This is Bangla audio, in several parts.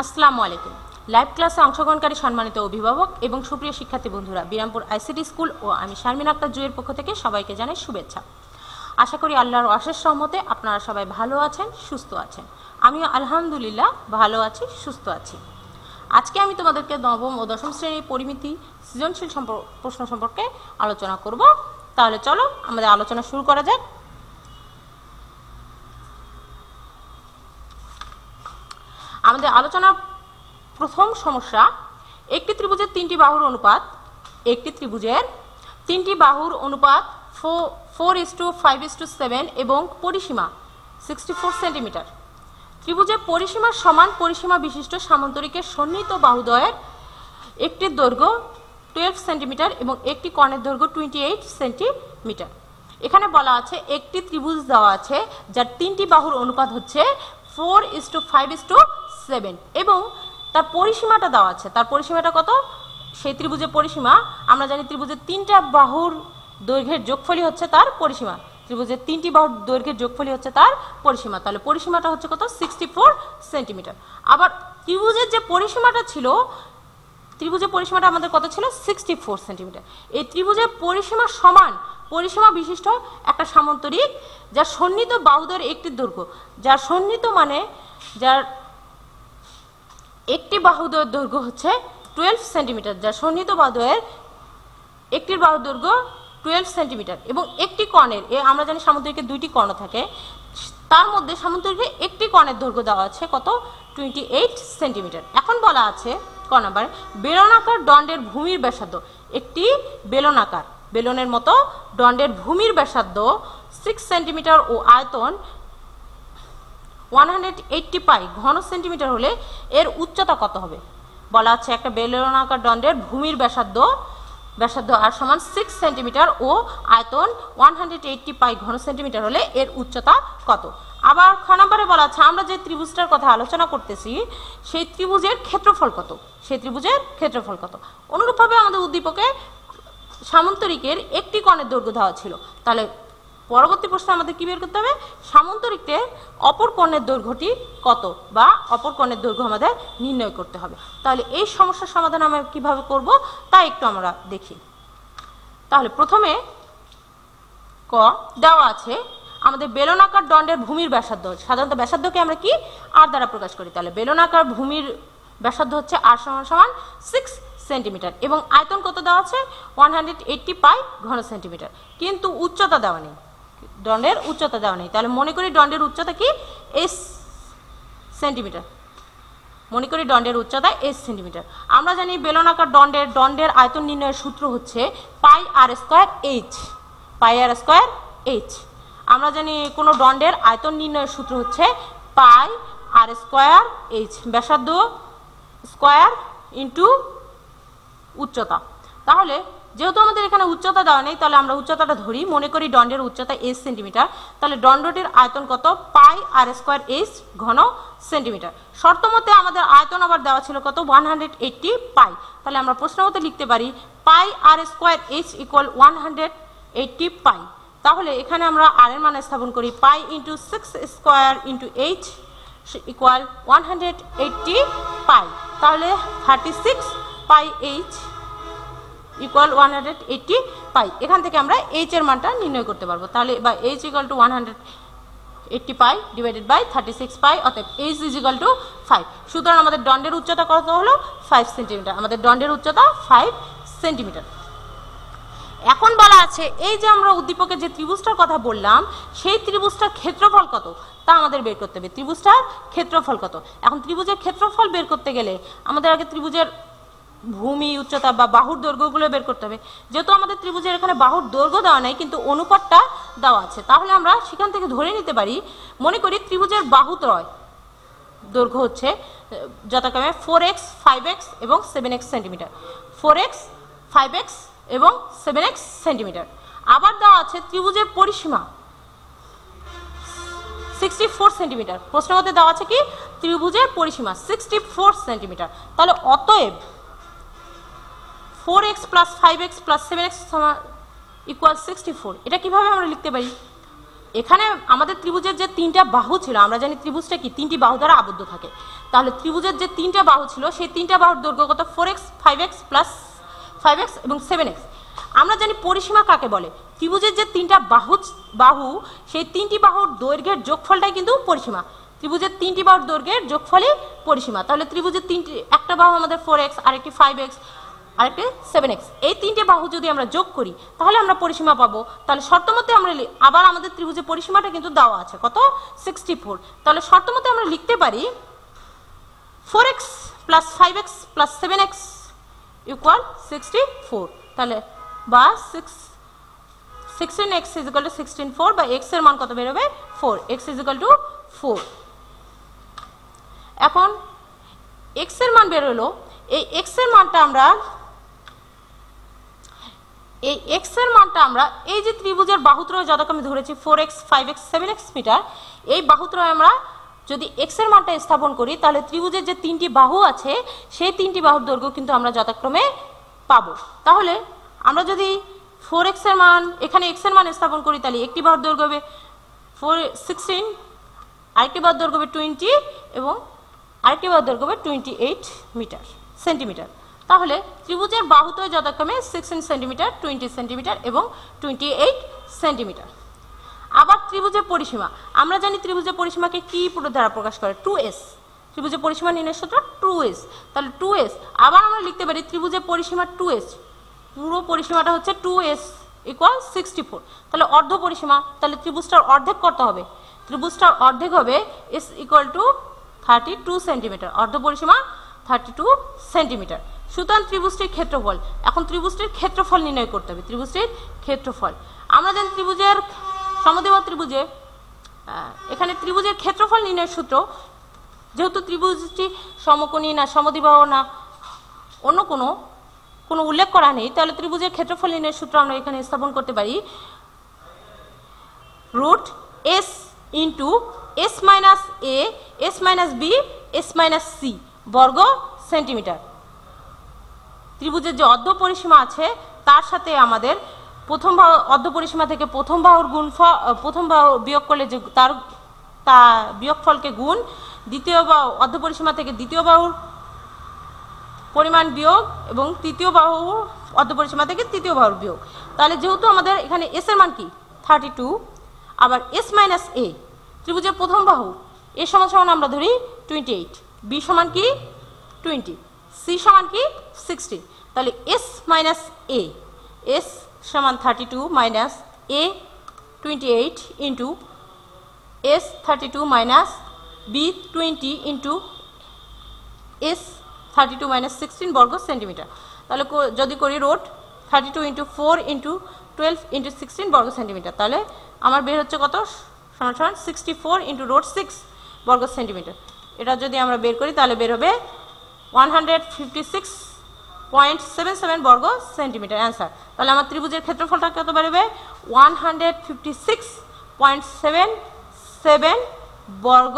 আসসালামু আলাইকুম। লাইভ ক্লাসে অংশগ্রহণকারী সম্মানিত অভিভাবক এবং সুপ্রিয় শিক্ষার্থী বন্ধুরা, বিরামপুর আইসিটি স্কুল ও আমি শারমিন আক্তার জুয়ের পক্ষ থেকে সবাইকে জানাই শুভেচ্ছা। আশা করি আল্লাহর অশেষ রহমতে আপনারা সবাই ভালো আছেন, সুস্থ আছেন। আমিও আলহামদুলিল্লাহ ভালো আছি, সুস্থ আছি। আজকে আমি তোমাদেরকে নবম ও দশম শ্রেণীর পরিমিতি সৃজনশীল প্রশ্ন সম্পর্কে আলোচনা করব। তাহলে চলো আমাদের আলোচনা শুরু করা যাক। আমাদের আলোচনার প্রথম সমস্যা, একটি ত্রিভুজের তিনটি বাহুর অনুপাত। একটি ত্রিভুজের তিনটি বাহুর অনুপাত 4:5:7 এবং পরিসীমা 64 সেন্টিমিটার। ত্রিভুজের পরিসীমার সমান পরিসীমা বিশিষ্ট সামান্তরিকের সন্নিহিত বাহুদ্বয়ের একটির দৈর্ঘ্য 12 সেন্টিমিটার এবং একটি কর্ণের দৈর্ঘ্য 28 সেন্টিমিটার। এখানে বলা আছে একটি ত্রিভুজ দেওয়া আছে যার তিনটি বাহুর অনুপাত হচ্ছে 4:5:7 এবং তার পরিসীমাটা দেওয়া আছে। তার পরিসীমাটা কত? সেই ত্রিভুজের পরিসীমা আমরা জানি ত্রিভুজের তিনটা বাহুর দৈর্ঘ্যের যোগফলই হচ্ছে তার পরিসীমা। ত্রিভুজের তিনটি বাহুর দৈর্ঘ্যের যোগফলই হচ্ছে তার পরিসীমা। তাহলে পরিসীমাটা হচ্ছে কত? 64 সেন্টিমিটার। আবার ত্রিভুজের যে পরিসীমাটা ছিল, ত্রিভুজের পরিসীমাটা আমাদের কত ছিল? 64 সেন্টিমিটার। এই ত্রিভুজের পরিসীমার সমান পরিসীমা বিশিষ্ট একটা সামান্তরিক যার সন্নিহিত বাহুদ্বয়ের একটি দৈর্ঘ্য, যার সন্নিহিত মানে যার একটি বাহুদ্বয়ের দৈর্ঘ্য হচ্ছে 12 সেন্টিমিটার, যার সন্নিহিত বাহুদ্বয়ের একটির বাহুর দৈর্ঘ্য 12 সেন্টিমিটার এবং একটি কর্ণের, আমরা জানি সামান্তরিকের দুইটি কর্ণ থাকে, তার মধ্যে সামান্তরিকের একটি কর্ণের দৈর্ঘ্য দেওয়া আছে কত? 28 সেন্টিমিটার। এখন বলা আছে ক নাম্বার, বেলনাকার দণ্ডের ভূমির ব্যাসার্ধ। একটি বেলনাকার, বেলনের মতো দণ্ডের ভূমির ব্যাসার্ধ 6 সেন্টিমিটার ও আয়তন 180 পাই ঘন সেন্টিমিটার হলে এর উচ্চতা কত হবে? বলা আছে একটা বেলনাকার দণ্ডের ভূমির ব্যাসার্ধ আর সমান 6 সেন্টিমিটার ও আয়তন 180 পাই ঘন সেন্টিমিটার হলে এর উচ্চতা কত? আবার খ নম্বরে বলা আছে আমরা যে ত্রিভুজটার কথা আলোচনা করতেছি সেই ত্রিভুজের ক্ষেত্রফল কত? সেই ত্রিভুজের ক্ষেত্রফল কত? অনুরূপভাবে আমাদের উদ্দীপকে সামান্তরিকের একটি কর্ণের দৈর্ঘ্য দেওয়া ছিল। তাহলে পরবর্তী প্রশ্নে আমাদের কি বের করতে হবে? সামান্তরিকের অপর কর্ণের দৈর্ঘ্যটি কত বা অপর কর্ণের দৈর্ঘ্য আমাদের নির্ণয় করতে হবে। তাহলে এই সমস্যার সমাধান আমরা কিভাবে করব তা একটু আমরা দেখি। তাহলে প্রথমে ক দেওয়া আছে আমাদের বেলনাকার দণ্ডের ভূমির ব্যাসার্ধ। সাধারণত ব্যাসার্ধকে আমরা কি আর দ্বারা প্রকাশ করি। তাহলে বেলনাকার ভূমির ব্যাসার্ধ হচ্ছে আর সমান 6 সেন্টিমিটার এবং আয়তন কত দেওয়া আছে? 180 পাই ঘন সেন্টিমিটার, কিন্তু উচ্চতা দেওয়া নেই, দণ্ডের উচ্চতা দেওয়া নেই। তাহলে মনে করি দণ্ডের উচ্চতা কি? S centimetre. মনে করি দণ্ডের উচ্চতা S সেন্টিমিটার। আমরা জানি বেলনাকার দণ্ডের আয়তন নির্ণয়ের সূত্র হচ্ছে পাই আর স্কয়ার H। পাই আর স্কয়ার H। আমরা জানি কোনো দণ্ডের আয়তন নির্ণয়ের সূত্র হচ্ছে পাই আর স্কয়ার H, ব্যাসার্ধ স্কয়ার ইন্টু উচ্চতা। তাহলে যেহেতু আমাদের এখানে উচ্চতা দেওয়া নেই, তাহলে আমরা উচ্চতাটা ধরি। মনে করি দণ্ডের উচ্চতা S সেন্টিমিটার। তাহলে দণ্ডটির আয়তন কত? পাই আর স্কয়ার H ঘন সেন্টিমিটার। শর্ত মতে আমাদের আয়তন আবার দেওয়া ছিল কত? 180 পাই। তাহলে আমরা প্রশ্ন মতে লিখতে পারি পাই আর স্কয়ার H ইকুয়াল 180 পাই। তাহলে এখানে আমরা আর এর মান স্থাপন করি pi into 6 square into H equal 180 পাই। তাহলে 36 পাই H ইকুয়াল 180 পাই। এখান থেকে আমরা H এর মানটা নির্ণয় করতে পারবো। তাহলে বা H equal to 180 pi divided by 36 pi, অতএব H ইজ ইকুয়াল টু 5। সুতরাং আমাদের দণ্ডের উচ্চতা কত হলো? 5 সেন্টিমিটার। আমাদের দণ্ডের উচ্চতা 5 সেন্টিমিটার। এখন বলা আছে এই যে আমরা উদ্দীপকে যে ত্রিভুজটার কথা বললাম সেই ত্রিভুজটার ক্ষেত্রফল কত তা আমাদের বের করতে হবে। ত্রিভুজটার ক্ষেত্রফল কত? এখন ত্রিভুজের ক্ষেত্রফল বের করতে গেলে আমাদের আগে ত্রিভুজের ভূমি, উচ্চতা বা বাহুর দৈর্ঘ্যগুলো বের করতে হবে। যেহেতু আমাদের ত্রিভুজের এখানে বাহুর দৈর্ঘ্য দেওয়া নাই কিন্তু অনুপাতটা দেওয়া আছে, তাহলে আমরা সেখান থেকে ধরে নিতে পারি, মনে করি ত্রিভুজের বাহুত্রয় দৈর্ঘ্য হচ্ছে যথাক্রমে 4x 5x এবং 7x সেন্টিমিটার। 4x 5x এবং 7x সেন্টিমিটার। আবার দেওয়া আছে ত্রিভুজের পরিসীমা 64 সেন্টিমিটার। প্রশ্নের মধ্যে দেওয়া আছে কি? ত্রিভুজের পরিসীমা 64 সেন্টিমিটার। তাহলে অতএব 4x plus 5x plus 7x equal 64। এটা কিভাবে আমরা লিখতে পারি? এখানে আমাদের ত্রিভুজের যে তিনটা বাহু ছিল, আমরা জানি ত্রিভুজটা কি তিনটি বাহু দ্বারা আবদ্ধ থাকে, তাহলে ত্রিভুজের যে তিনটা বাহু ছিল সেই তিনটা বাহুর দৈর্ঘ্য কত 4x 5x প্লাস 5x এবং 7x। আমরা জানি পরিসীমা কাকে বলে, ত্রিভুজের যে তিনটা বাহু সেই তিনটি বাহুর দৈর্ঘ্যের যোগফলটাই কিন্তু পরিসীমা, ত্রিভুজের তিনটি বাহুর দৈর্ঘ্যের যোগফলই পরিসীমা। তাহলে ত্রিভুজের তিনটি, একটা বাহু আমাদের 4x, আরেকটি 5x, আরেকটি 7x, এই তিনটে বাহু যদি আমরা যোগ করি তাহলে আমরা পরিসীমা পাবো। তাহলে শর্তমতে আমরা আবার আমাদের ত্রিভুজের পরিসীমাটা কিন্তু দেওয়া আছে কত 64, তাহলে শর্তমতে আমরা লিখতে পারি 4x plus 5x plus 7x equal 64, তাহলে বা 16x ইজ ইকুয়াল টু 16 4, বা x এর মান কত বেরোবে 4, x ইজ ইকুয়াল টু 4। এখন x এর মান বের হলো, এই x এর মানটা আমরা এই যে ত্রিভুজের বাহুত্রয় যথাক্রমে ধরেছি 4x 5x 7x মিটার, এই বাহুত্রয় আমরা যদি x এর মানটা স্থাপন করি তাহলে ত্রিভুজের যে তিনটি বাহু আছে সেই তিনটি বাহুর দৈর্ঘ্য কিন্তু আমরা যথাক্রমে পাবো। তাহলে আমরা যদি 4x এর মান, এখানে x এর মান স্থাপন করি তাহলে একটি বাহুর দৈর্ঘ্য হবে 16, আরেকটি বাহুর দৈর্ঘ্য হবে 20 এবং আরেকটি বাহুর দৈর্ঘ্য হবে 28 সেন্টিমিটার। তাহলে ত্রিভুজের বাহুত্রয় যথাক্রমে 16 সেন্টিমিটার, 20 সেন্টিমিটার এবং 28 সেন্টিমিটার। আবার ত্রিভুজের পরিসীমা, আমরা জানি ত্রিভুজের পরিসীমাকে কি দ্বারা প্রকাশ করে 2s, ত্রিভুজের পরিসীমা নির্ণয়ের সূত্র 2s, তাহলে 2s আবার আমরা লিখতে পারি ত্রিভুজের পরিসীমা 2s, পুরো পরিসীমাটা হচ্ছে 2s ইকুয়াল 64, তাহলে অর্ধ পরিসীমা, তাহলে ত্রিভুজটার অর্ধেক করতে হবে, ত্রিভুজটার অর্ধেক হবে s ইকুয়াল টু 32 সেন্টিমিটার, অর্ধ পরিসীমা 32 সেন্টিমিটার। সুতরাং ত্রিভুজটির ক্ষেত্রফল, এখন ত্রিভুজটির ক্ষেত্রফল নির্ণয় করতে হবে, ত্রিভুজটির ক্ষেত্রফল আমরা জানি ত্রিভুজের সমদ্বিবাহু ত্রিভুজে এখানে ত্রিভুজের ক্ষেত্রফল নির্ণয়ের সূত্র, যেহেতু ত্রিভুজটি সমকোণী না সমদ্বিবাহু না অন্য কোনো উল্লেখ করা নেই, তাহলে ত্রিভুজের ক্ষেত্রফল নির্ণয়ের সূত্র আমরা এখানে স্থাপন করতে পারি root s into s minus a s minus b s minus c বর্গ সেন্টিমিটার। ত্রিভুজের যে অর্ধ পরিসীমা আছে তার সাথে আমাদের প্রথম বাহু, অর্ধ পরিসীমা থেকে প্রথম বাহুর গুণফল, প্রথম বাহু বিয়োগ করলে যে তার বিয়োগফলকে গুণ, দ্বিতীয় বাহু অর্ধ পরিসীমা থেকে দ্বিতীয় বাহুর পরিমাণ বিয়োগ এবং তৃতীয় বাহু অর্ধ পরিসীমা থেকে তৃতীয় বাহুর বিয়োগ। তাহলে যেহেতু আমাদের এখানে s এর মান কি 32, আবার s মাইনাস a, ত্রিভুজের প্রথম বাহু a সমান আমরা ধরি 28, b সমান কি 20, c সমান কি 60, তাহলে s মাইনাস a, s সমান 32 minus a 28 into s 32 minus b 20 into s 32 minus 16 বর্গ সেন্টিমিটার। তাহলে যদি করি রুট 32 ইন্টু 4 ইন্টু 12 ইন্টু 16 বর্গ সেন্টিমিটার, তাহলে আমার বের হচ্ছে কত সমান 64 ইন্টু রুট 6 বর্গ সেন্টিমিটার। এটা যদি আমরা বের করি তাহলে বের হবে 156.77 বর্গ সেন্টিমিটার অ্যান্সার। তাহলে আমার ত্রিভুজের ক্ষেত্রফলটা কত বেরোবে 156.77 বর্গ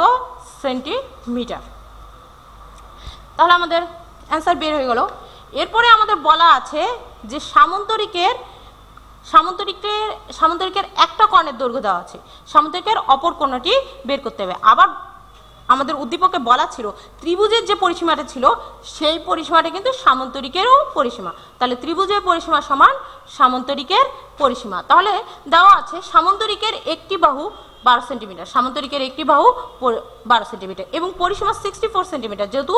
সেন্টিমিটার। তাহলে আমাদের অ্যান্সার বের হয়ে গেল। এরপরে আমাদের বলা আছে যে সামান্তরিকের একটা কর্ণের দৈর্ঘ্য দেওয়া আছে, সামান্তরিকের অপর কর্ণটি বের করতে হবে। আবার আমাদের উদ্দীপকে বলা ছিল ত্রিভুজের যে পরিসীমাটা ছিল সেই পরিসীমাটা কিন্তু সামান্তরিকেরও পরিসীমা, তাহলে ত্রিভুজের পরিসীমা সমান সামান্তরিকের পরিসীমা। তাহলে দেওয়া আছে সামান্তরিকের একটি বাহু 12 সেন্টিমিটার, সামান্তরিকের একটি বাহু 12 সেন্টিমিটার এবং পরিসীমা 64 সেন্টিমিটার, যেহেতু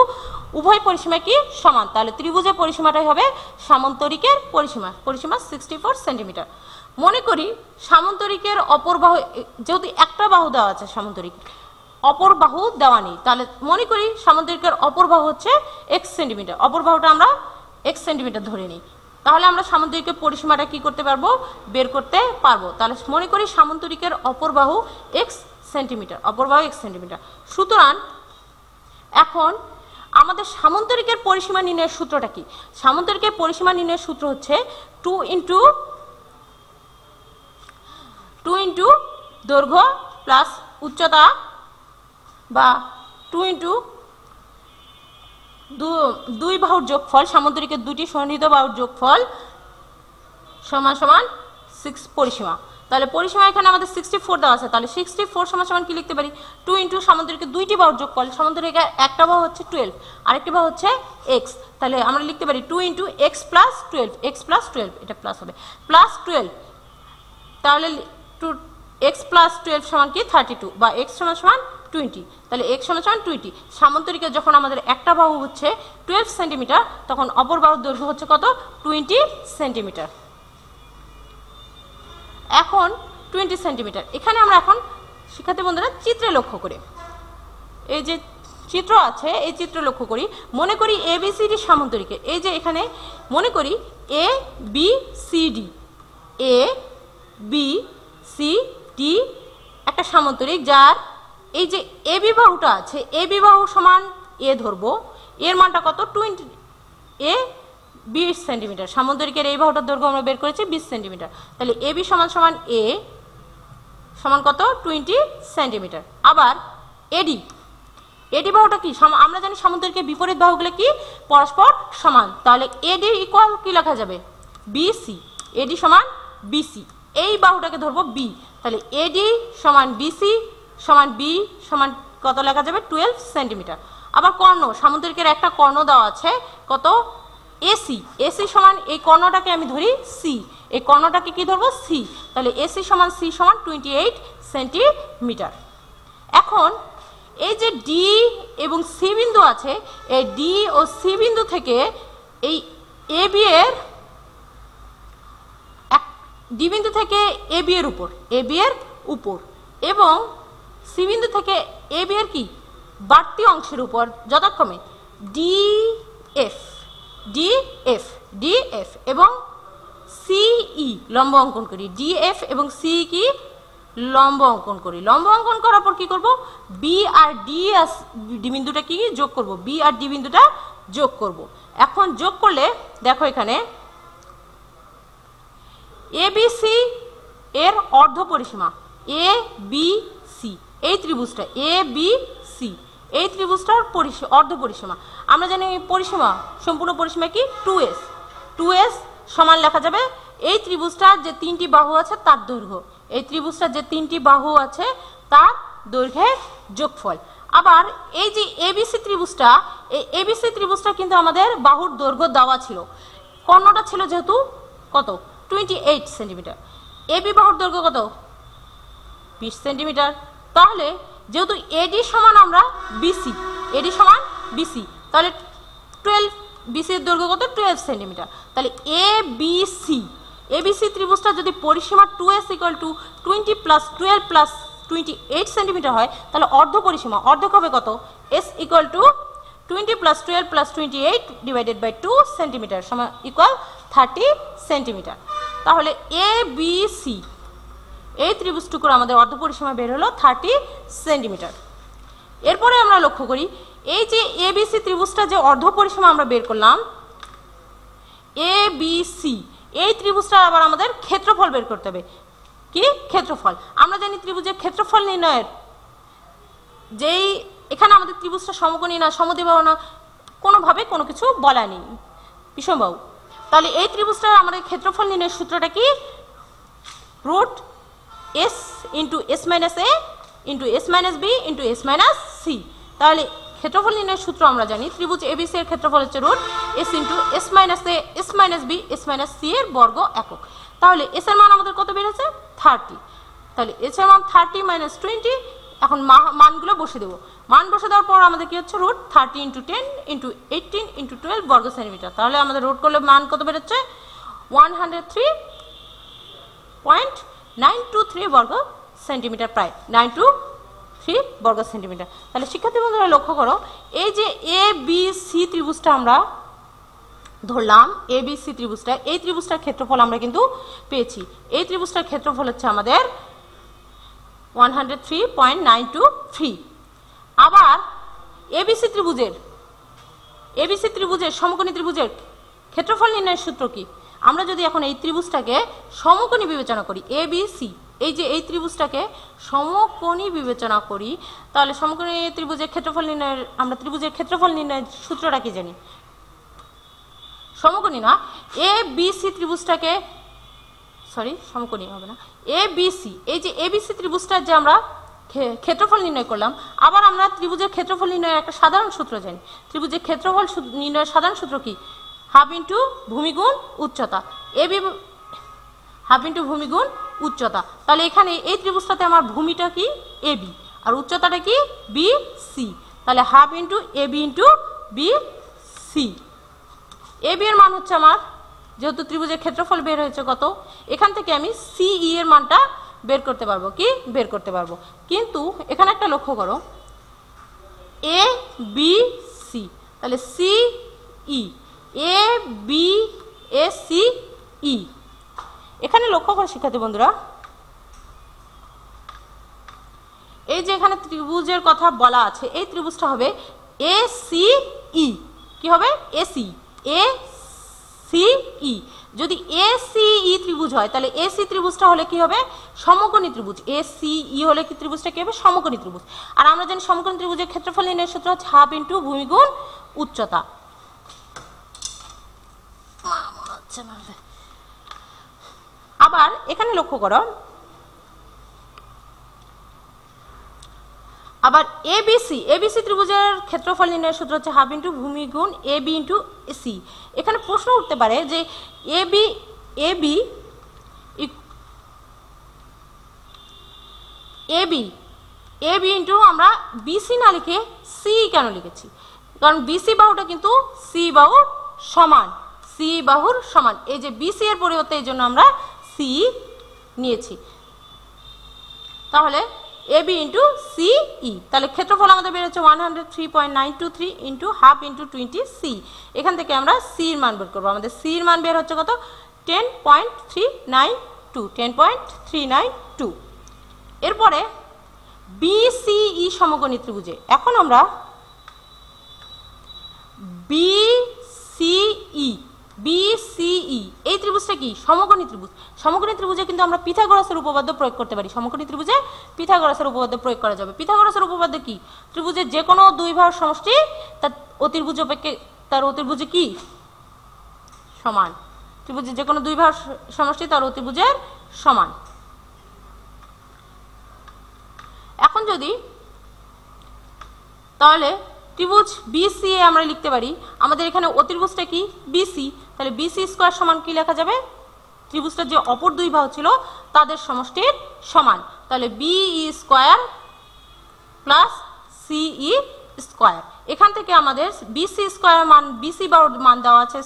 উভয় পরিসীমা কি সমান, তাহলে ত্রিভুজের পরিসীমাটাই হবে সামান্তরিকের পরিসীমা, পরিসীমা 64 সেন্টিমিটার। মনে করি সামান্তরিকের অপর বাহু, যেহেতু একটা বাহু দেওয়া আছে সামান্তরিক, অপর বাহু দেওয়া নেই, তাহলে মনে করি সামান্তরিকের অপর বাহু হচ্ছে x সেন্টিমিটার, অপর বাহুটা আমরা x সেন্টিমিটার ধরে নিই, তাহলে আমরা সামান্তরিকের পরিসীমাটা কি করতে পারবো বের করতে পারবো। তাহলে মনে করি সামান্তরিকের অপর বাহু x সেন্টিমিটার, অপর বাহু x সেন্টিমিটার। সুতরাং এখন আমাদের সামান্তরিকের পরিসীমা নির্ণয়ের সূত্রটা কি, সামান্তরিকের পরিসীমা নির্ণয়ের সূত্র হচ্ছে 2 ইন্টু দৈর্ঘ্য প্লাস উচ্চতা, বা 2 ইন্টু দুই বাহুর যোগফল, সামান্তরিকের দুটি সন্নিহিত বাহুর যোগফল সমান সমান 6 পরিসীমা। তাহলে পরিসীমা এখানে আমাদের 64 দেওয়া আছে, তাহলে 64 সমান সমান কি লিখতে পারি 2 ইন্টু সামান্তরিকে দুইটি বাহু যোগ করলে সামান্তরিকে একটা বাহু হচ্ছে 12 আরেকটি বাহু হচ্ছে x, তাহলে আমরা লিখতে পারি 2 ইন্টু x প্লাস 12 এটা প্লাস হবে প্লাস 12, তাহলে x প্লাস 12 সমান কি 32 বা x সমান সমান 20, তাহলে x সমান সমান 20। সামান্তরিকে যখন আমাদের একটা বাহু হচ্ছে 12 সেন্টিমিটার তখন অপর বাহুর দৈর্ঘ্য হচ্ছে কত 20 সেন্টিমিটার। এখন 20 সেন্টিমিটার, এখানে আমরা এখন শিক্ষার্থী বন্ধুরা চিত্রে লক্ষ্য করি, এই যে চিত্র আছে এই চিত্র লক্ষ্য করি, মনে করি ABCD সামান্তরিকে, এই যে এখানে মনে করি ABCD একটা সামান্তরিক, যার এই যে AB বাহুটা আছে AB বাহু সমান A ধরবো, এর মানটা কত 20 সেন্টিমিটার, সামান্তরিকের এই বাহুটার দৈর্ঘ্য আমরা বের করেছি 20 সেন্টিমিটার, তাহলে AB সমান সমান A সমান কত 20 সেন্টিমিটার। আবার AD বাহুটা কি আমরা জানি সামান্তরিকের বিপরীত বাহুগুলো কি পরস্পর সমান, তাহলে AD ইকুয়াল কি লেখা যাবে BC, AD সমান BC, এই বাহুটাকে ধরবো B, তাহলে AD সমান BC সমান B সমান কত লেখা যাবে 12 সেন্টিমিটার। আবার কর্ণ, সামান্তরিকের একটা কর্ণ দেওয়া আছে কত AC সমান এই কর্ণটাকে আমি ধরি C, এই কর্ণটাকে কি ধরবো C, তাহলে AC সমান C সমান 28 সেন্টিমিটার। এখন এই যে D এবং C বিন্দু আছে, এই D ও C বিন্দু থেকে এই AB এর D বিন্দু থেকে AB এর উপর এবং C বিন্দু থেকে AB এর কি বাড়তি অংশের উপর যথাক্রমে DF এবং CE লম্ব অঙ্কন করি, DF এবং CE কি লম্ব অঙ্কন করি, লম্ব অঙ্কন করার পর কি করব B আর D বিন্দুটা কি যোগ করব, B আর D বিন্দুটা যোগ করব। এখন যোগ করলে দেখো এখানে ABC এর অর্ধ পরিসীমা ABC, এই ত্রিভুজটা ABC এই ত্রিভুজটার অর্ধ পরিসীমা আমরা জানি, পরিসীমা সম্পূর্ণ পরিসীমা কি 2s সমান লেখা যাবে এই ত্রিভুজটার যে তিনটি বাহু আছে তার দৈর্ঘ্য, এই ত্রিভুজটার যে তিনটি বাহু আছে তার দৈর্ঘ্যের যোগফল। আবার এই যে ABC ত্রিভুজটা, এই ABC ত্রিভুজটা কিন্তু আমাদের বাহুর দৈর্ঘ্য দেওয়া ছিল, কর্ণটা ছিল যেহেতু কত 28 সেন্টিমিটার, AB বাহুর দৈর্ঘ্য কত 20 সেন্টিমিটার, তাহলে যেহেতু AD সমান আমরা AD সমান BC, তাহলে 12 BC এর দৈর্ঘ্য কত 12 সেন্টিমিটার, তাহলে ABC ত্রিভুজটা যদি পরিসীমা 2s = 20 + 12 + 28 সেন্টিমিটার হয়, তাহলে অর্ধ পরিসীমা অর্ধেক হবে কত s = 20 + 12 + 28 / 2 সেন্টিমিটার সমান = 30 সেন্টিমিটার। তাহলে ABC এই ত্রিভুজটুকুর আমাদের অর্ধ পরিসীমা বের হলো 30 সেন্টিমিটার। এরপরে আমরা লক্ষ্য করি এই যে ABC ত্রিভুজটা যে অর্ধ পরিসীমা আমরা বের করলাম ABC, এই ত্রিভুজটা আবার আমাদের ক্ষেত্রফল বের করতে হবে, কি ক্ষেত্রফল। আমরা জানি ত্রিভুজের ক্ষেত্রফল নির্ণয়ের যেই এখানে আমাদের ত্রিভুজটা সমকোণী না সমদ্বিবাহু না কোনোভাবে কোনো কিছু বলা নেই, বিষমবাহু, তাহলে এই ত্রিভুজটার আমাদের ক্ষেত্রফল নির্ণয়ের সূত্রটা কি √s × s - a × s - b × s - c, তাহলে ক্ষেত্রফল নির্ণয়ের সূত্র আমরা জানি ত্রিভুজ ABC এর ক্ষেত্রফল হচ্ছে √s × s - a s - b s - c এর বর্গ একক, তাহলে s এর মান আমাদের কত বের হচ্ছে 30, তাহলে s এর মান 30 - 20, এখন মানগুলো বসে দেব, মান বসে দেওয়ার পর আমাদের কি হচ্ছে √30 × 10 × 18 × 12 বর্গ সেন্টিমিটার, তাহলে আমাদের রুট করলে মান কত বের হচ্ছে 103.923 বর্গ সেন্টিমিটার, প্রায় 923 বর্গ সেন্টিমিটার। তাহলে শিক্ষার্থী বন্ধুরা লক্ষ্য করো এই যে ABC ত্রিভুজটা আমরা ধরলাম, ABC ত্রিভুজটা, এই ত্রিভুজটার ক্ষেত্রফল আমরা কিন্তু পেয়েছি, এই ত্রিভুজটার ক্ষেত্রফল হচ্ছে আমাদের 103.923। আবার ABC ত্রিভুজের সমকোণী ত্রিভুজের ক্ষেত্রফল নির্ণয়ের সূত্র কি, আমরা যদি এখন এই ত্রিভুজটাকে সমকোণী বিবেচনা করি ABC, এই যে এই ত্রিভুজটাকে সমকোণী বিবেচনা করি, তাহলে সমকোণী ত্রিভুজের ক্ষেত্রফল নির্ণয়ের আমরা ত্রিভুজের ক্ষেত্রফল নির্ণয়ের সূত্রটা কি জানি, সমকোণী না ABC ত্রিভুজটাকে সরি সমকোণী হবে না, এবিসি, এই যে এবিসি ত্রিভুজটার যে আমরা ক্ষেত্রফল নির্ণয় করলাম, আবার আমরা ত্রিভুজের ক্ষেত্রফল নির্ণয়ের একটা সাধারণ সূত্র জানি। ত্রিভুজের ক্ষেত্রফল নির্ণয়ের সাধারণ সূত্র কি? হাফ ইন্টু ভূমি গুণ উচ্চতা, এবি হাফ ইন্টু ভূমি গুণ উচ্চতা। তাহলে এখানে এই ত্রিভুজটাতে আমার ভূমিটা কি? এবি, আর উচ্চতাটা কি? B C. তাহলে half into AB into B C. AB এর মান হচ্ছে আমার, যেহেতু ত্রিভুজের ক্ষেত্রফল বের হয়েছে কত, এখান থেকে আমি সিই এর মানটা বের করতে পারবো, কি বের করতে পারবো। কিন্তু এখানে একটা লক্ষ্য করো, এ বি সি, তাহলে সিই, এ বি এ সি ই। এখানে লক্ষ্য করো শিক্ষার্থী বন্ধুরা, এই যে এখানে ত্রিভুজের কথা বলা আছে, এই ত্রিভুজটা হবে এ সি ই। কি হবে? AC, A C E. যদি এ সি ই ত্রিভুজ হয়, তাহলে এসি ত্রিভুজটা হলে কি হবে? সমকোণী ত্রিভুজ। এ সি ই হলে কি ত্রিভুজটা কি হবে? সমকোণী ত্রিভুজ। আর আমরা জানি সমকোণী ত্রিভুজের ক্ষেত্রফল নির্ণয়ের সূত্র হচ্ছে হাফ ইন্টু ভূমি গুণ উচ্চতা। আবার এখানে লক্ষ্য করো, আবার এবিসি, এবিসি ত্রিভুজের ক্ষেত্রফল নির্ণয়ের সূত্র হচ্ছে হাফ ইন্টু ভূমি গুণ এবি ইন্টু সি। এখানে প্রশ্ন উঠতে পারে যে AB AB AB AB into আমরা বিসি না লিখে সি কেন লিখেছি? কারণ বিসি বাহুটা কিন্তু সি বাহুর সমান, সি বাহুর সমান। এই যে বিসি এর পরিবর্তে এই জন্য আমরা সি নিয়েছি। তাহলে এবি ইন্টু সিই, তাহলে ক্ষেত্রফল আমাদের বের হচ্ছে 103.923 ইন্টু হাফ ইন্টু 20 সি। এখান থেকে আমরা সির মান বের করবো। আমাদের সির মান বের হচ্ছে কত? 10.392, 10.392। এরপরে বিসিই সমকোণী ত্রিভুজে এখন আমরা বিসিই, বিসিই এই ত্রিভুজটা কি? সমকোণী ত্রিভুজ। সমকোণী ত্রিভুজে কিন্তু আমরা পিথাগোরাসের উপপাদ্য প্রয়োগ করতে পারি। সমকোণী ত্রিভুজে পিথাগোরাসের উপপাদ্য প্রয়োগ করা যাবে। পিথাগোরাসের উপপাদ্য কি? ত্রিভুজের যে কোনো দুই বাহুর সমষ্টি তার অতির্ভুজ অপেক্ষে তার অতির্ভুজে কি সমান। ত্রিভুজের যে কোনো দুই বাহুর সমষ্টি তার অতির্ভুজের সমান। এখন যদি তাহলে ত্রিভুজ বিসি এ আমরা লিখতে পারি, আমাদের এখানে অতির্ভুজটা কি? বিসি। তাহলে বিসি স্কয়ার সমান কি লেখা যাবে? ত্রিভুজটার যে অপর দুই বাহু ছিল তাদের সমষ্টির সমান। তাহলে BE square plus CE square. এখান থেকে আমাদের বিসি স্কয়ার মান, বিসি বাহুর মান দেওয়া আছে,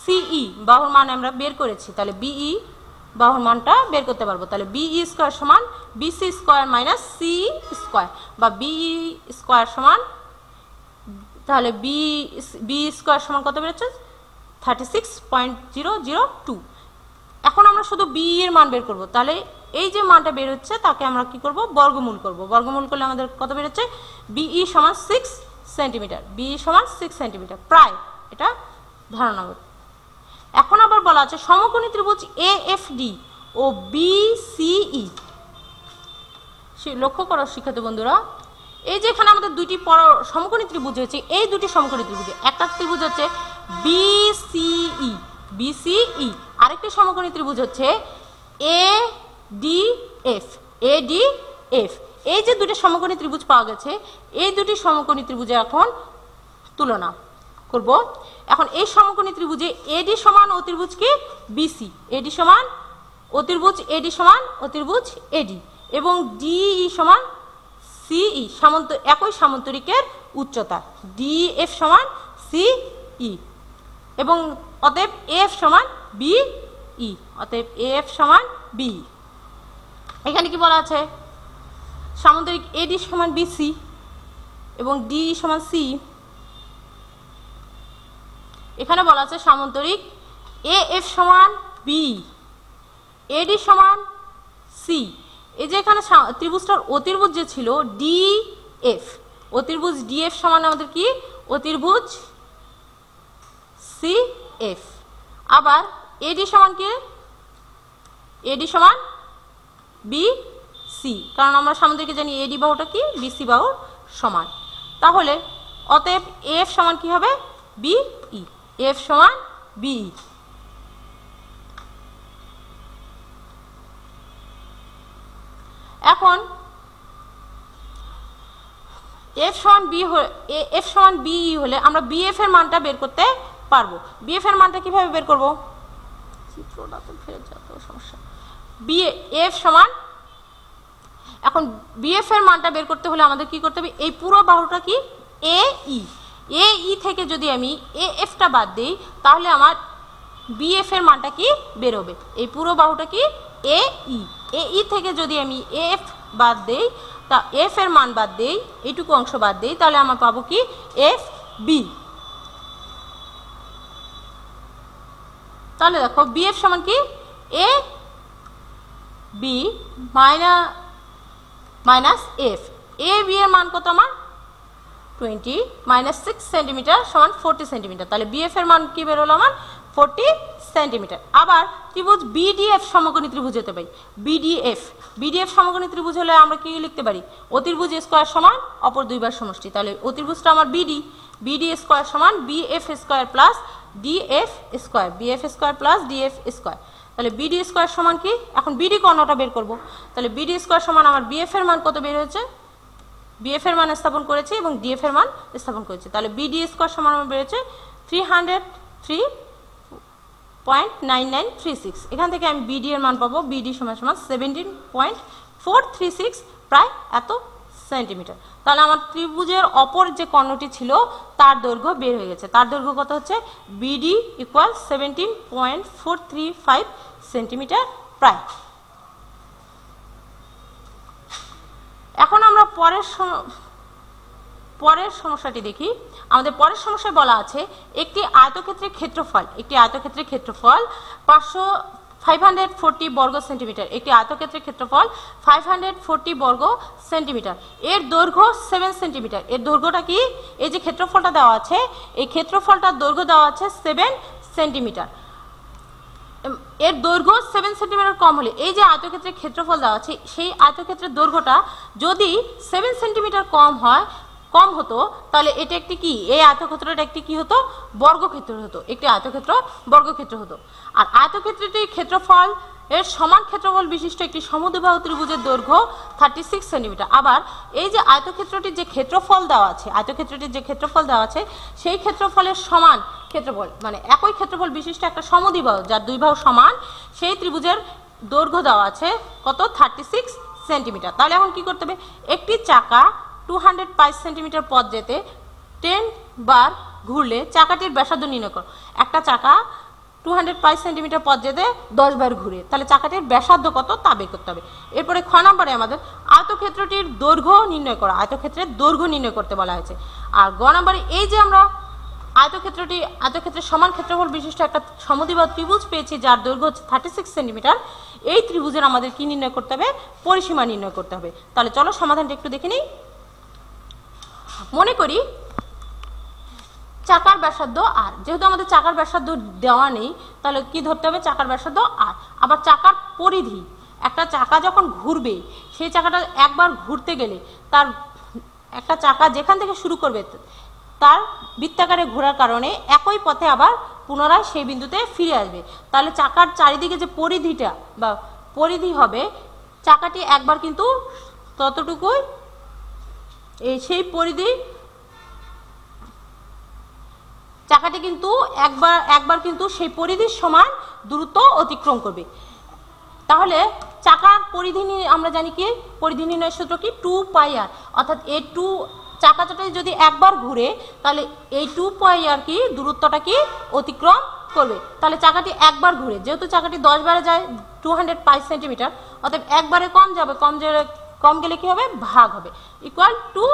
সিই বাহুর মান আমরা বের করেছি। তাহলে বিই বাহুর মানটা বের করতে পারবো। তাহলে বিই স্কয়ার সমান বিসি স্কয়ার মাইনাস সিই স্কয়ার, বা বিই স্কয়ার সমান, তাহলে বি স্কয়ার সমান কত বেরোচ্ছে? 36.002। এখন আমরা শুধু বি এর মান বের করব। তাহলে এই যে মানটা বের হচ্ছে তাকে আমরা কি করব? বর্গমূল করব। বর্গমূল করলে আমাদের কত বের হচ্ছে? বিই সমান 6 সেন্টিমিটার, বিই সমান 6 সেন্টিমিটার প্রায়, এটা ধারণা। এখন আবার বলা আছে সমকোণী ত্রিভুজ এএফডি ও বিসিই। লক্ষ্য করো শিক্ষার্থী বন্ধুরা, এই যে এখানে আমাদের দুইটি সমকোণী ত্রিভুজ হয়েছে, এই দুটি সমকোণী ত্রিভুজে একটা ত্রিভুজ হচ্ছে বিসিই, বিসিই, আরেকটি সমকোণী ত্রিভুজ হচ্ছে এডিএফ, এডিএফ। এই যে দুটি সমকোণী ত্রিভুজ পাওয়া গেছে, এই দুটি সমকোণী ত্রিভুজে এখন তুলনা করব। এখন এই সমকোণী ত্রিভুজে এডি সমান অতির্ভুজ কি? বিসি, এডি সমান অতির্ভুজ, এডি সমান অতির্ভুজ এডি, এবং ডিই সমান সিই, একই সামান্তরিকের উচ্চতা। ডিএফ সমান সিই, এবং অতএব এফ সমান বিই, অতএব এফ সমান বি। এখানে কি বলা আছে? সামান্তরিক এডি সমান বিসি এবং ডিই সমান সি। এখানে বলা আছে সামান্তরিক এএফ সমান বি, এডি সমান সি। এই যে এখানে ত্রিভুজটার অতির্ভুজ যে ছিল ডিএফ, অতির্ভুজ ডিএফ সমান আমাদের কি? অতির্ভুজ সিএফ। আবার এডি সমান কি? এডি সমান বিসি, কারণ আমরা সামান্তরিকে জানি এডি বাহুটা কি? বিসি বাহুর সমান। তাহলে অতএব এফ সমান কি হবে? বিই, এফ সমান বিই। এখন এফ সমান বি ই হলে আমরা বিএফ এর মানটা বের করতে পারবো। বিএফ এর মানটা কিভাবে বের করব, চিত্রটা তো ফেলে যেত সমস্যা। বিএফ সমান, এখন বিএফ এর মানটা বের করতে হলে আমাদের কি করতে হবে, এই পুরো বাহুটা কি এ ই থেকে যদি আমি এ এফটা বাদ দিই তাহলে আমার বিএফ এর মানটা কি বের হবে, এই পুরো বাহুটা কি এ ই থেকে যদি আমি এ এফ বাদ দেই, তা এফ এর মান বাদ দেই, এইটুকু অংশ বাদ দেই, তাহলে আমরা পাবো কি এফ বি। তাহলে দেখো বিএফ সমান কি A B minus F. A B এর মান কত আমার 20 মাইনাস 6 সেন্টিমিটার সমান 40 সেন্টিমিটার। তাহলে বিএফ এর মান কি বের হলো আমার 40 সেন্টিমিটার। আবার ত্রিভুজ বিডিএফ সমকোণী ত্রিভুজ হতে পারি। বিডিএফ সমকোণী ত্রিভুজ হলে আমরা কি লিখতে পারি, অতিভুজ স্কয়ার সমান অপর দুইবার সমষ্টি। তাহলে অতিভুজটা আমার বিডি স্কয়ার সমান BF square plus DF square, BF square plus DF square. তাহলে বিডি স্কয়ার সমান কি, এখন বিডি কর্ণটা বের করব। তাহলে বিডি স্কয়ার সমান আমার বিএফ এর মান কত বের হয়েছে, বিএফ এর মান স্থাপন করেছি এবং ডিএফ এর মান স্থাপন করেছি। তাহলে বিডি স্কয়ার সমান আমার বেড়েছে 303.9936। এখান থেকে আমি বিডি এর মান পাবো, বিডি সমান 17.436, প্রায় এত সেন্টিমিটার। তাহলে আমার ত্রিভুজের অপর যে কর্ণটি ছিল তার দৈর্ঘ্য বের হয়ে গেছে। তার দৈর্ঘ্য কত হচ্ছে, বিডি ইকুয়াল 17.435 সেন্টিমিটার প্রায়। এখন আমরা পরের সমস্যাটি দেখি। আমাদের পরের সমস্যায় বলা আছে একটি আয়তক্ষেত্রের ক্ষেত্রফল 540 বর্গ সেন্টিমিটার। একটি আয়তক্ষেত্রের ক্ষেত্রফল 540 বর্গ সেন্টিমিটার, এর দৈর্ঘ্য 7 সেন্টিমিটার। এর দৈর্ঘ্যটা কি, এই যে ক্ষেত্রফলটা দেওয়া আছে এই ক্ষেত্রফলটার দৈর্ঘ্য দেওয়া আছে 7 সেন্টিমিটার। এর দৈর্ঘ্য 7 সেন্টিমিটার কম হলে, এই যে আয়তক্ষেত্রের ক্ষেত্রফল দেওয়া আছে সেই আয়তক্ষেত্রের দৈর্ঘ্যটা যদি 7 সেন্টিমিটার কম হতো তাহলে এটা একটি কি, এই আয়তক্ষেত্রটা একটি কি হতো, বর্গক্ষেত্র হতো, একটি আয়তক্ষেত্র বর্গক্ষেত্র হতো। আর আয়তক্ষেত্রটির ক্ষেত্রফল এর সমান ক্ষেত্রফল বিশিষ্ট একটি সমদ্বিবাহু ত্রিভুজের দৈর্ঘ্য 36 সেন্টিমিটার। আবার এই যে আয়তক্ষেত্রটির যে ক্ষেত্রফল দেওয়া আছে সেই ক্ষেত্রফলের সমান ক্ষেত্রফল, মানে একই ক্ষেত্রফল বিশিষ্ট একটা সমদ্বিবাহু যার দুই বাহু সমান, সেই ত্রিভুজের দৈর্ঘ্য দেওয়া আছে কত, 36 সেন্টিমিটার। তাহলে এখন কি করতে হবে, একটি চাকা 205 সেন্টিমিটার পথ যেতে 10 বার ঘুরলে চাকাটির ব্যাসার্ধ নির্ণয় করো। একটা চাকা 205 সেন্টিমিটার পথ যেতে 10 বার ঘুরে, তাহলে চাকাটির ব্যাসার্ধ কত তা বের করতে হবে। এরপরে খ নম্বরে আমাদের আয়তক্ষেত্রটির দৈর্ঘ্য নির্ণয় করা, আয়তক্ষেত্রের দৈর্ঘ্য নির্ণয় করতে বলা হয়েছে। আর গ নম্বরে এই যে আমরা আয়তক্ষেত্রের সমান ক্ষেত্রফল বিশিষ্ট একটা সমদ্বিবাহু ত্রিভুজ পেয়েছি যার দৈর্ঘ্য হচ্ছে 36 সেন্টিমিটার, এই ত্রিভুজের আমাদের কি নির্ণয় করতে হবে, পরিসীমা নির্ণয় করতে হবে। তাহলে চলো সমাধানটা একটু দেখে নিই। মনে করি চাকার ব্যাসার্ধ আর, যেহেতু আমাদের চাকার ব্যাসার্ধ দেওয়া নেই তাহলে কি ধরতে হবে, চাকার ব্যাসার্ধ আর। আবার চাকার পরিধি, একটা চাকা যখন ঘুরবে সেই চাকাটা একবার ঘুরতে গেলে তার একটা চাকা যেখান থেকে শুরু করবে তার বৃত্তাকারে ঘোরার কারণে একই পথে আবার পুনরায় সেই বিন্দুতে ফিরে আসবে। তাহলে চাকার চারিদিকে যে পরিধি হবে, চাকাটি একবার কিন্তু ততটুকুই, সেই পরিধি চাকাটি কিন্তু একবার কিন্তু সেই পরিধির সমান দূরত্ব অতিক্রম করবে। তাহলে চাকার পরিধি আমরা জানি কি, পরিধি নির্ণয়ের সূত্র কি, 2πr, অর্থাৎ এই চাকাটা যদি একবার ঘুরে তাহলে এই 2πr কি দূরত্বটা কি অতিক্রম করবে। তাহলে চাকাটি একবার ঘুরে, যেহেতু চাকাটি 10 বারে যায় 205 সেন্টিমিটার, অর্থাৎ একবারে কম যাবে, কম গেলে কি হবে, ভাগ হবে, ইকুয়াল টু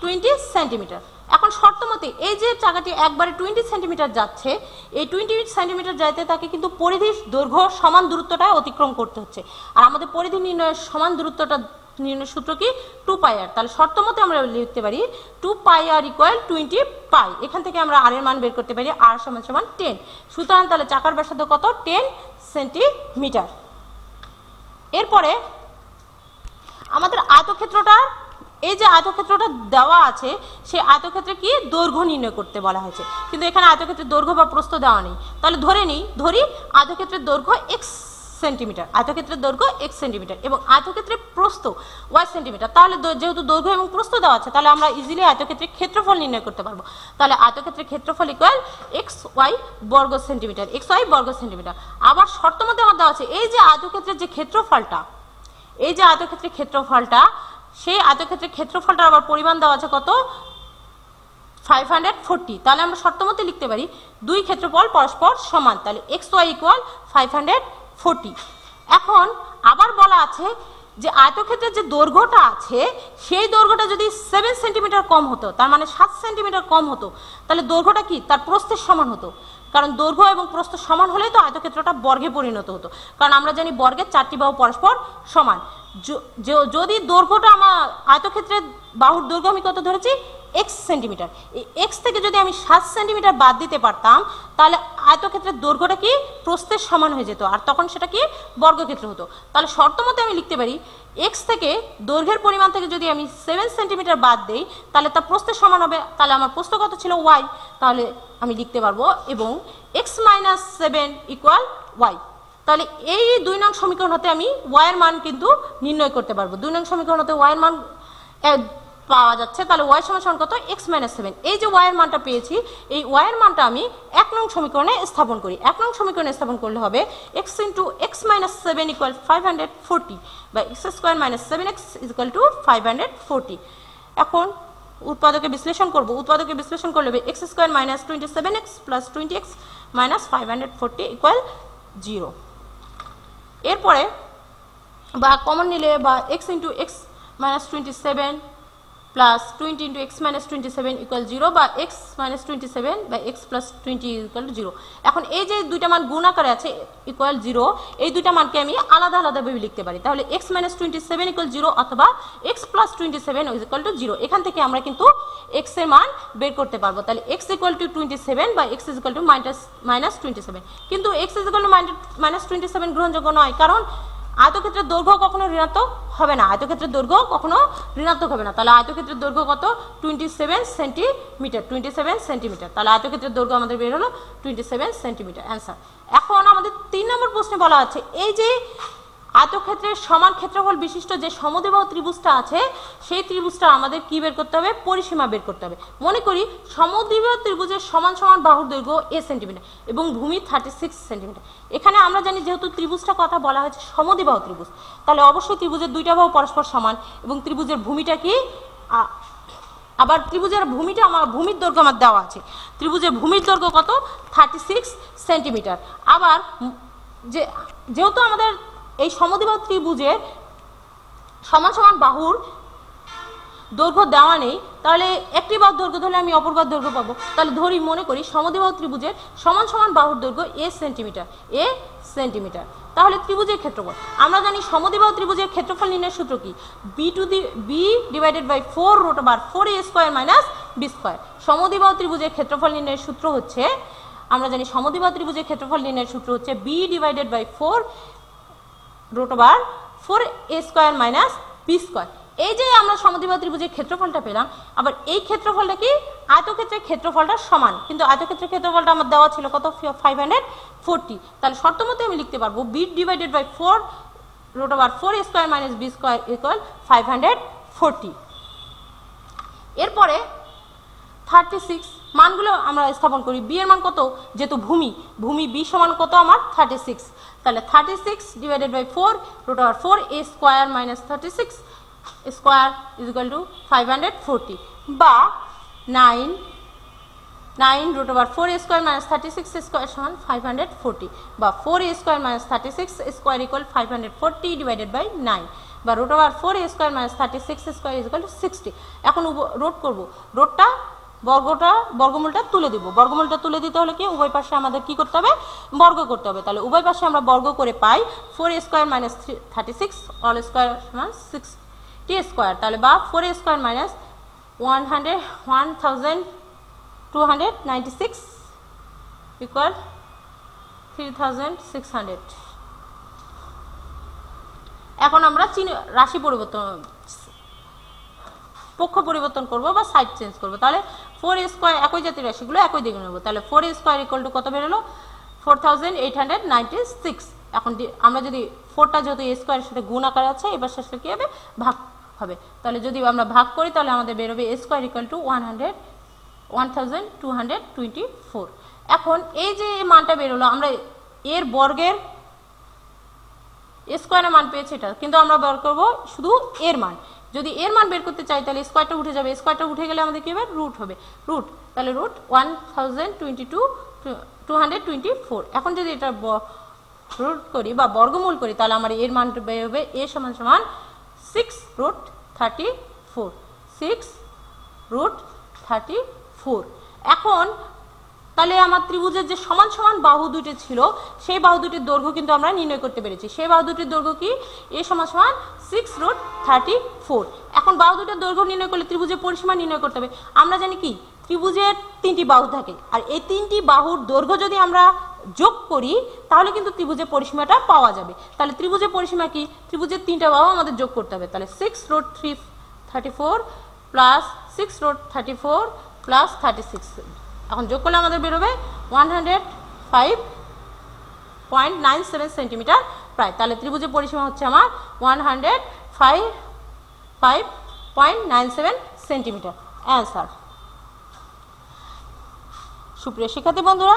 20 সেন্টিমিটার। এখন শর্ত মতে এই যে চাকাটি একবারে 20 সেন্টিমিটার যাচ্ছে, এই 20 সেন্টিমিটার যাইতে তাকে কিন্তু পরিধির দৈর্ঘ্য সমান দূরত্বটা অতিক্রম করতে হচ্ছে। আর আমাদের পরিধি নির্ণয়ের সমান দূরত্বটা নির্ণয় সূত্র কি, 2πr। তাহলে শর্ত মতে আমরা লিখতে পারি 2πr ইকুয়াল 20π। এখান থেকে আমরা r এর মান বের করতে পারি, r সমান 10। সুতরাং তাহলে চাকার ব্যাসার্ধ কত, 10 সেন্টিমিটার। এরপরে আমাদের আয়তক্ষেত্রটা, এই যে আয়তক্ষেত্রটা দেওয়া আছে সেই আয়তক্ষেত্রে কি দৈর্ঘ্য নির্ণয় করতে বলা হয়েছে, কিন্তু এখানে আয়তক্ষেত্রের দৈর্ঘ্য বা প্রস্থ দেওয়া নেই। তাহলে ধরি আয়তক্ষেত্রের দৈর্ঘ্য x সেন্টিমিটার, আয়তক্ষেত্রের দৈর্ঘ্য x সেন্টিমিটার এবং আয়তক্ষেত্রের প্রস্থ y সেন্টিমিটার। তাহলে যেহেতু দৈর্ঘ্য এবং প্রস্থ দেওয়া আছে তাহলে আমরা ইজিলি আয়তক্ষেত্রের ক্ষেত্রফল নির্ণয় করতে পারবো। তাহলে আয়তক্ষেত্রের ক্ষেত্রফল ইকুয়াল xy বর্গ সেন্টিমিটার, xy বর্গ সেন্টিমিটার। আবার শর্ত মধ্যে আমার দেওয়া আছে এই যে আয়তক্ষেত্রের যে ক্ষেত্রফলটা, এই যে আয়তক্ষেত্রের ক্ষেত্রফলটা, সেই আয়তক্ষেত্রের ক্ষেত্রফলটার আবার পরিমাণ দেওয়া আছে কত, 540। তাহলে আমরা শর্ত মতে লিখতে পারি দুই ক্ষেত্রফল পরস্পর সমান, তাহলে xy ইকুয়াল 540। এখন আবার বলা আছে যে আয়তক্ষেত্রের যে দৈর্ঘ্যটা আছে সেই দৈর্ঘ্যটা যদি 7 সেন্টিমিটার কম হতো, তার মানে 7 সেন্টিমিটার কম হতো, তাহলে দৈর্ঘ্যটা কি তার প্রস্থের সমান হতো। কারণ দৈর্ঘ্য এবং প্রস্থ সমান হলেই তো আয়তক্ষেত্রটা বর্গে পরিণত হতো, কারণ আমরা জানি বর্গের 4টি বাহু পরস্পর সমান। যদি দৈর্ঘ্যটা আমার আয়তক্ষেত্রের বাহুর দৈর্ঘ্য আমি কত ধরেছি, x সেন্টিমিটার, এই x থেকে যদি আমি 7 সেন্টিমিটার বাদ দিতে পারতাম তাহলে আয়তক্ষেত্রের দৈর্ঘ্যটা কি প্রস্থের সমান হয়ে যেত, আর তখন সেটা কি বর্গক্ষেত্র হতো। তাহলে শর্ত মতে আমি লিখতে পারি x থেকে দৈর্ঘ্যের পরিমাণ থেকে যদি আমি 7 সেন্টিমিটার বাদ দেই তাহলে তা প্রস্থের সমান হবে। তাহলে আমার প্রস্থ কত ছিল, y, তাহলে আমি লিখতে পারবো এবং x - 7 ইকুয়াল y। তাহলে এই 2 নং সমীকরণ হতে আমি y এর মান কিন্তু নির্ণয় করতে পারবো। 2 নং সমীকরণ হতে y এর মান পাওয়া যাচ্ছে, তাহলে y সমান কত, x - 7। এই যে y এর মানটা পেয়েছি, এই y এর মানটা আমি 1 নং সমীকরণে স্থাপন করি। 1 নং সমীকরণে স্থাপন করলে হবে x * x - 7 = 540 বা x² - 7x = 540। এখন উৎপাদকে বিশ্লেষণ করব। উৎপাদকে বিশ্লেষণ করলে হবে x² - 27x + 20x - 540 = 0। এরপরে বা কমন নিলে বা x * x - 27 plus 20 × x - 27 = 0 বা x - 27 বা x + 20 = 0। এখন এই যে দুইটা মান গুণ আকারে আছে ইকুয়াল 0, এই দুইটা মানকে আমি আলাদা আলাদাভাবে লিখতে পারি। তাহলে x - 27 = 0 অথবা x + 27 = 0। এখান থেকে আমরা কিন্তু x এর মান বের করতে পারবো। তাহলে x = 27 বা x - 27, কিন্তু x - 27 গ্রহণযোগ্য নয়, কারণ আয়তক্ষেত্রের দৈর্ঘ্য কখনো ঋণাত্মক হবে না, আয়তক্ষেত্রের দৈর্ঘ্য কখনো ঋণাত্মক হবে না। তাহলে আয়তক্ষেত্রের দৈর্ঘ্য কত, 27 সেন্টিমিটার, 27 সেন্টিমিটার। তাহলে আয়তক্ষেত্রের দৈর্ঘ্য আমাদের বের হলো 27 সেন্টিমিটার, অ্যান্সার। এখন আমাদের 3 নম্বর প্রশ্নে বলা আছে এই যে আয়তক্ষেত্রের সমান ক্ষেত্রফল বিশিষ্ট যে সমদ্বিবাহু ত্রিভুজটা আছে সেই ত্রিভুজটা আমাদের কি বের করতে হবে, পরিসীমা বের করতে হবে। মনে করি সমদ্বিবাহু ত্রিভুজের সমান সমান বাহুর দৈর্ঘ্য a সেন্টিমিটার এবং ভূমি 36 সেন্টিমিটার। এখানে আমরা জানি যেহেতু ত্রিভুজটা কথা বলা হয়েছে সমদ্বিবাহু ত্রিভুজ, তাহলে অবশ্যই ত্রিভুজের দুইটা বাহু পরস্পর সমান এবং ত্রিভুজের ভূমিটা কি, আবার ত্রিভুজের ভূমিটা আমার ভূমির দৈর্ঘ্য আমার দেওয়া আছে, ত্রিভুজের ভূমির দৈর্ঘ্য কত, 36 সেন্টিমিটার। আবার যেহেতু আমাদের এই সমদ্বিবাহু ত্রিভুজের সমান সমান বাহুর দৈর্ঘ্য দেওয়া নেই, তাহলে একটি বাহুর দৈর্ঘ্য ধরলে আমি অপর বাহুর দৈর্ঘ্য পাবো। তাহলে ধরি মনে করি সমদ্বিবাহু ত্রিভুজের সমান সমান বাহুর দৈর্ঘ্য a সেন্টিমিটার, তাহলে ত্রিভুজের ক্ষেত্রফল আমরা জানি সমদ্বিবাহু ত্রিভুজের ক্ষেত্রফল নির্ণয়ের সূত্র কি, b/4√4a² - b²। সমদ্বিবাহু ত্রিভুজের ক্ষেত্রফল নির্ণয়ের সূত্র হচ্ছে, আমরা জানি সমদ্বিবাহু ত্রিভুজের ক্ষেত্রফল নির্ণয়ের সূত্র হচ্ছে b/4√4a² - b²। এই যে আমরা সমদ্বিবাহু ত্রিভুজের ক্ষেত্রফলটা পেলাম, আবার এই ক্ষেত্রফলটা কি আয়তক্ষেত্রের ক্ষেত্রফলটা সমান, কিন্তু আয়তক্ষেত্রের ক্ষেত্রফলটা আমার দেওয়া ছিল কত, 540। তাহলে শর্ত মতে আমি লিখতে পারবো b/4√4a² - b² = 540। এরপরে 36 মানগুলো আমরা স্থাপন করি। b এর মান কত, যেহেতু ভূমি b সমান কত আমার 36, তাহলে 36 / 4√4a² - 36² = 540 বা 9√4a² - 36² সমান 540 বা 4a² - 36² = 540 / 9 বা √4a² - 36² = 60। এখন রোড করব, রোডটা বর্গমূলটা তুলে দিব। বর্গমূলটা তুলে দিতে হলে কি উভয় পাশে আমাদের কি করতে হবে, বর্গ করতে হবে। তাহলে উভয় পাশে আমরা বর্গ করে পাই 4a² - 36² সমান 60²। তাহলে বা 4a² - 1296 = 3600। এখন আমরা রাশি পরিবর্তন, পক্ষ পরিবর্তন করব বা সাইড চেঞ্জ করব। তাহলে 4a² একই জাতীয় রাশিগুলো একই দিকে নেব। তাহলে 4a² = কত বের হলো, 4896। এখন আমরা যদি 4টা যেহেতু a স্কয়ারের সাথে গুণ আকারে আছে, এবার শেষে কি হবে ভাগ হবে। তাহলে যদি আমরা ভাগ করি তাহলে আমাদের বের হবে a স্কয়ার ইকুয়াল টু 1224। এখন এই যে মানটা বের হলো, আমরা এর বর্গের স্কয়ারের মান পেয়েছি এটা, কিন্তু আমরা বের করব শুধু এর মান। যদি এর মান বের করতে চাই তাহলে স্কয়ারটা উঠে যাবে, স্কয়ারটা উঠে গেলে আমাদের কি হবে রুট হবে, রুট তাহলে রুট 1224। এখন যদি এটা রুট করি বা বর্গমূল করি তাহলে আমার এর মান বের হবে a সমান সমান 6√34, 6√34। এখন তাহলে আমার ত্রিভুজের যে সমান সমান বাহু দুটি ছিল সেই বাহু দুটির দৈর্ঘ্য কিন্তু আমরা নির্ণয় করতে পেরেছি। সেই বাহু দুটির দৈর্ঘ্য কি a সমান সমান 6√34। এখন বাহু দুটির দৈর্ঘ্য নির্ণয় করলে ত্রিভুজের পরিসীমা নির্ণয় করতে হবে। আমরা জানি কি ত্রিভুজের 3টি বাহু থাকে, আর এই 3টি বাহুর দৈর্ঘ্য যদি আমরা যোগ করি তাহলে কিন্তু ত্রিভুজের পরিসীমাটা পাওয়া যাবে। তাহলে ত্রিভুজের পরিসীমা কি, ত্রিভুজের 3টা বাহু আমাদের যোগ করতে হবে। তাহলে 6√34 প্লাস 6√34 প্লাস 36, এখন যোগ করলে আমাদের বেরোবে 105.97 সেন্টিমিটার প্রায়। তাহলে ত্রিভুজের পরিসীমা হচ্ছে আমার 105.97 সেন্টিমিটার অ্যান্সার। সুপ্রিয় শিক্ষার্থী বন্ধুরা,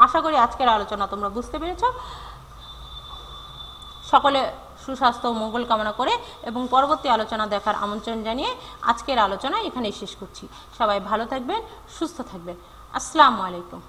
আশা করি আজকের আলোচনা তোমরা বুঝতে পেরেছ। সকলে সুস্বাস্থ্য ও মঙ্গল কামনা করে এবং পরবর্তী আলোচনা দেখার আমন্ত্রণ জানিয়ে আজকের আলোচনা এখানেই শেষ করছি। সবাই ভালো থাকবেন, সুস্থ থাকবেন। আসসালামু আলাইকুম।